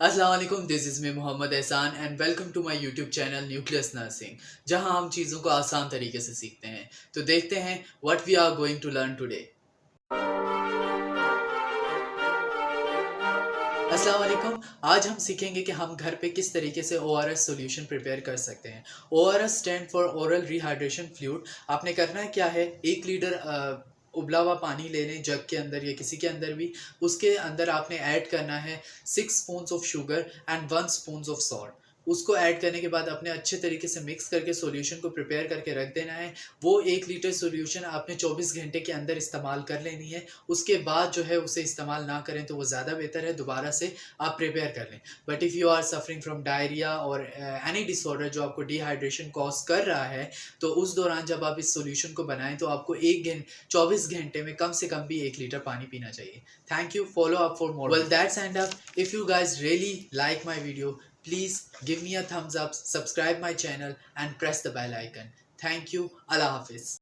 अस्सलाम वालेकुम, this is me Mohammed Ehsan and welcome to my YouTube channel Nucleus Nursing, जहां हम चीज़ों को आसान तरीके से सीखते हैं। तो देखते हैं what we are going to learn today. अस्सलाम वालेकुम। आज हम सीखेंगे कि हम घर पे किस तरीके से ओआरएस सॉल्यूशन प्रिपेयर कर सकते हैं। ORS stand for oral rehydration fluid. आपने करना क्या है, 1 लीटर उबला हुआ पानी ले लें, जग के अंदर या किसी के अंदर भी। उसके अंदर आपने ऐड करना है 6 spoons of sugar and 1 spoon of salt. उसको ऐड करने के बाद अपने अच्छे तरीके से मिक्स करके सॉल्यूशन को प्रिपेयर करके रख देना है। वो 1 लीटर सॉल्यूशन आपने 24 घंटे के अंदर इस्तेमाल कर लेनी है। उसके बाद जो है उसे इस्तेमाल ना करें तो वो ज़्यादा बेहतर है, दोबारा से आप प्रिपेयर कर लें। But if you are suffering from diarrhoea और एनी डिसऑर्डर जो आपको डिहाइड्रेशन कॉज कर रहा है, तो उस दौरान जब आप इस सॉल्यूशन को बनाएं तो आपको 24 घंटे में कम से कम भी 1 लीटर पानी पीना चाहिए। Thank you, follow up for more. Well that's and up. If you guys really like my video, please give me a thumbs up, subscribe my channel and press the bell icon. Thank you. Allah Hafiz.